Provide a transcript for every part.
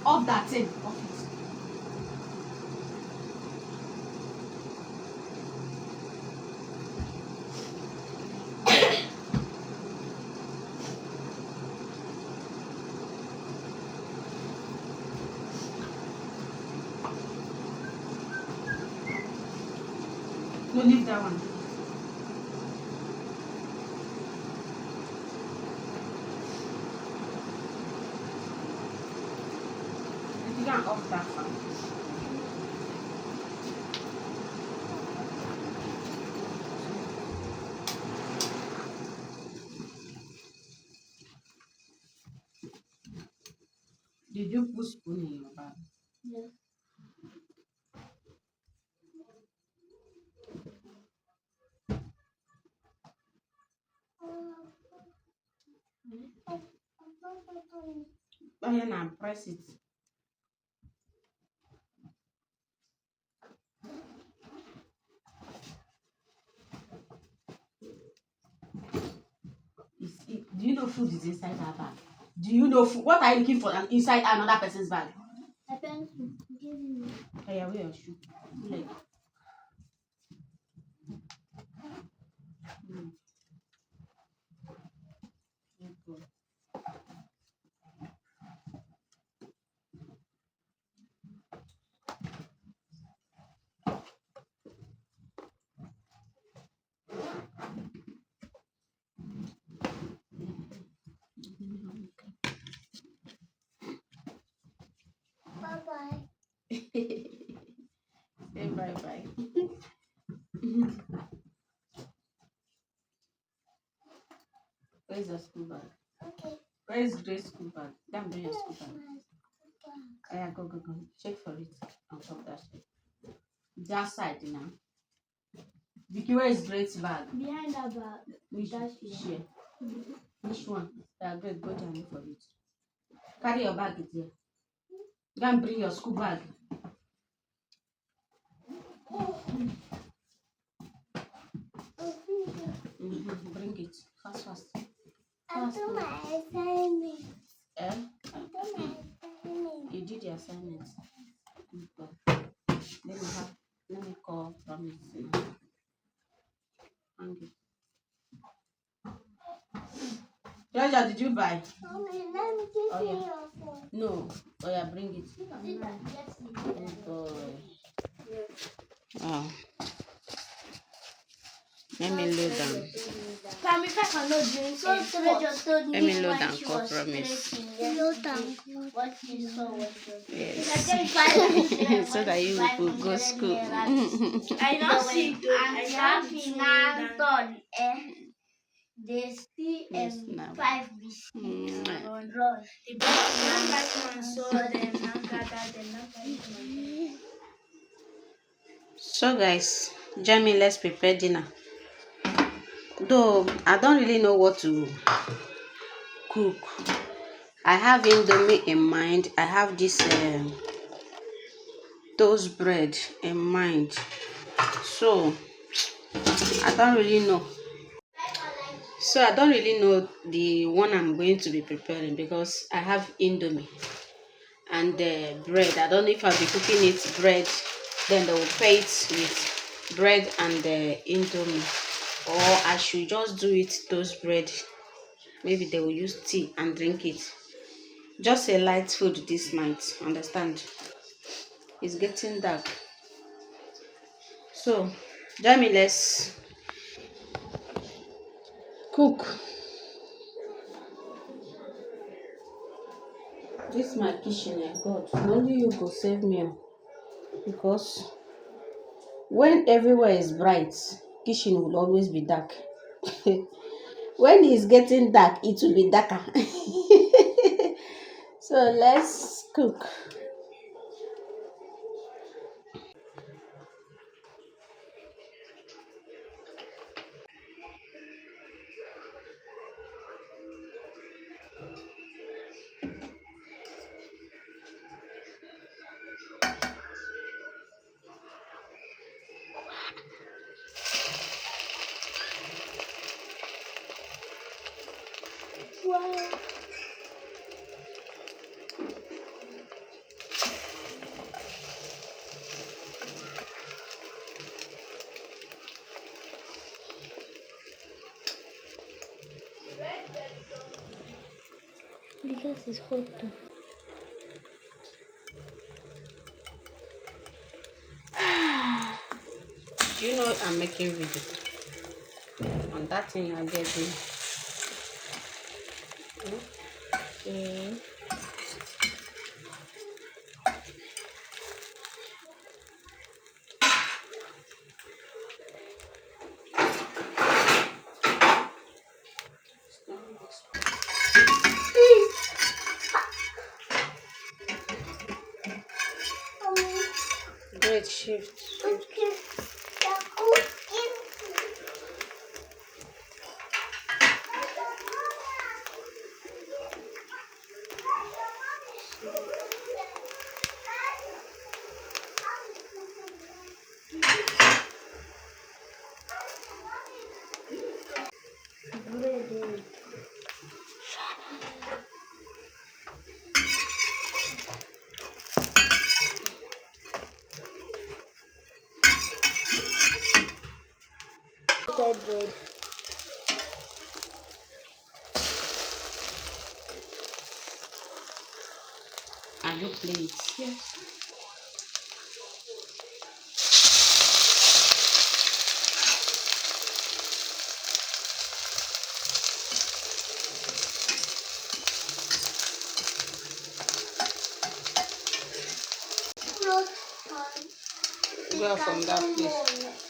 Off that thing. Off it. No, leave that one. You can off that one. Did you put spoon in your bag? Yeah. Oh yeah, now press it. Do you know food is inside that bag? Do you know food? What are you looking for inside another person's bag? A pencil. Give me. Oh yeah, where your shoe? Leg. Good. Bye bye. Say bye bye. Where's your school bag? Okay. Where is Grace's school bag? Damn, bring your school bag. Oh yeah, go. Check for it on top of that shit. That side now. Vicky, where is Grace's bag? Behind that bag. Which That's here? Which one? Yeah, great. Go down for it. Carry your bag here. Go and bring your school bag. Bring it. Fast. I do my assignment. Eh? I do my assignment. You did the assignment. Good boy. Let me call Promise now. Hang it. Treasure, did you buy? Mommy, let me give Oh, you yeah. your phone. No. Oh yeah, bring it. Yes, Good boy. Oh. Let me load down. Can if I cannot drink, so Treasure told Let me me load when down she for was Promise. load down. What she saw was Yes. So that you could go school. I know see and done. They see Yes, now. 5 biscuits Mm. run. The Batman saw them, now gather them, now carry them. So guys, join me, let's prepare dinner. Though I don't really know what to cook. I have Indomie in mind. I have this toast bread in mind. So I don't really know. So I don't really know the one I'm going to be preparing because I have Indomie and bread. I don't know if I'll be cooking it bread, then they will pair it with bread and Indomie, or I should just do it toast bread. Maybe they will use tea and drink it. Just a light food this night. Understand? It's getting dark. So, join me. Let's cook. This is my kitchen. God, only you go save me, because when everywhere is bright, kitchen will always be dark. When it's getting dark, it will be darker. So let's cook. Wow. Because it's hot too. Do you know I'm making video on that thing I get doing? Okay. Great shift. Bread. Are you playing? Yes. Go from that place.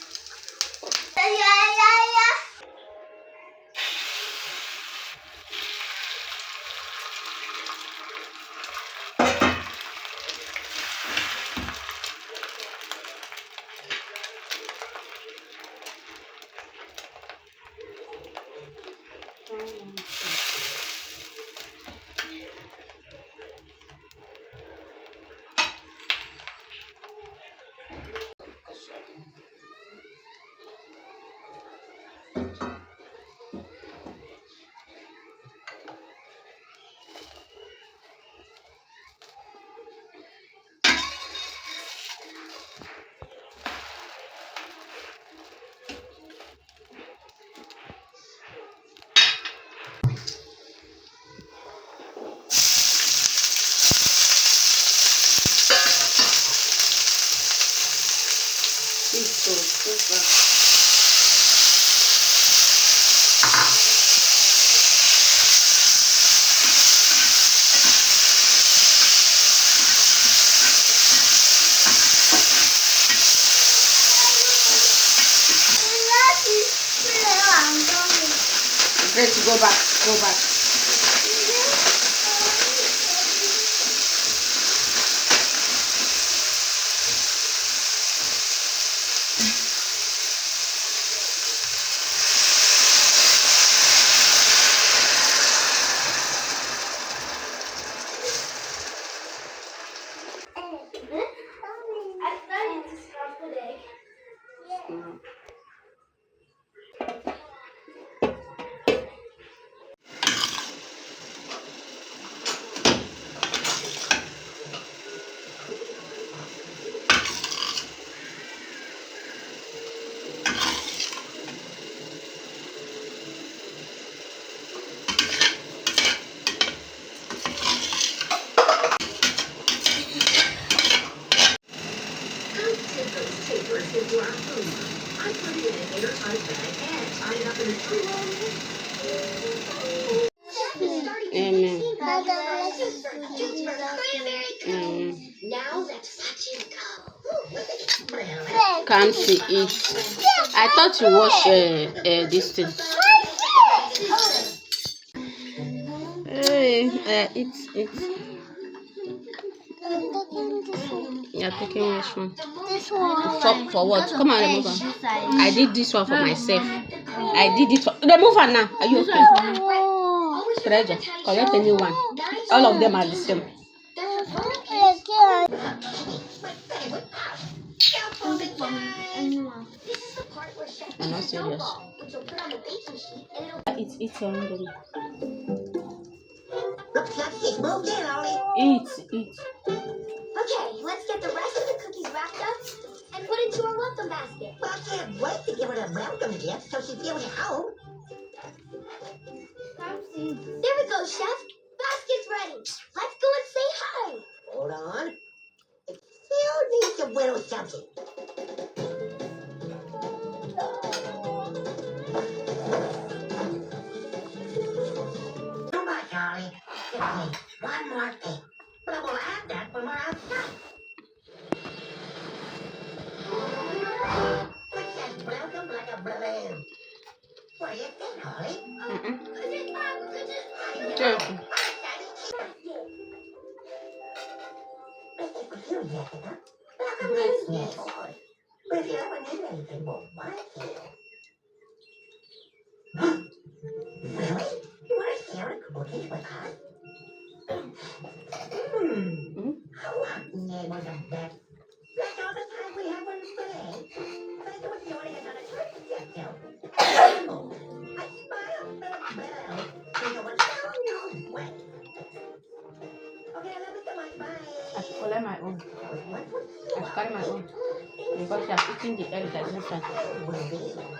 Great, go back, go back. I started to scrambled egg. Mm. Into our food. I put it in an airtight bag and tied it up in a Amen. Now let's watch him go. Can't see it. I thought you wash this thing. Hey, it's. You're taking which one? This one. For what? Come on, remove her. I did this one for myself. I did it for. Remove her now. Are you okay? Treasure. Collect anyone. All of them are the same. I'm not serious. It's your Indomie. Eat. Okay, let's get the rest of the cookies wrapped up and put into our welcome basket. Well, I can't wait to give her a welcome gift so she feels at home. There we go, Chef. Basket's when it was chunky. Come on, Charlie. Just need one more thing. But we'll have that when we're outside. Which says welcome like a balloon. What do you think, Holly? Careful. Yes. But if you ever need anything, we'll buy it here. Really? You want to share a cookie with us? How name was the best? That's all the time we have on the play. But I was doing another trick to get you. I smiled for the bell. You know what's down your way. Okay, I love it so much. Bye. I collect my own. I carry my own. Because you have eaten the egg that is inside. Will be.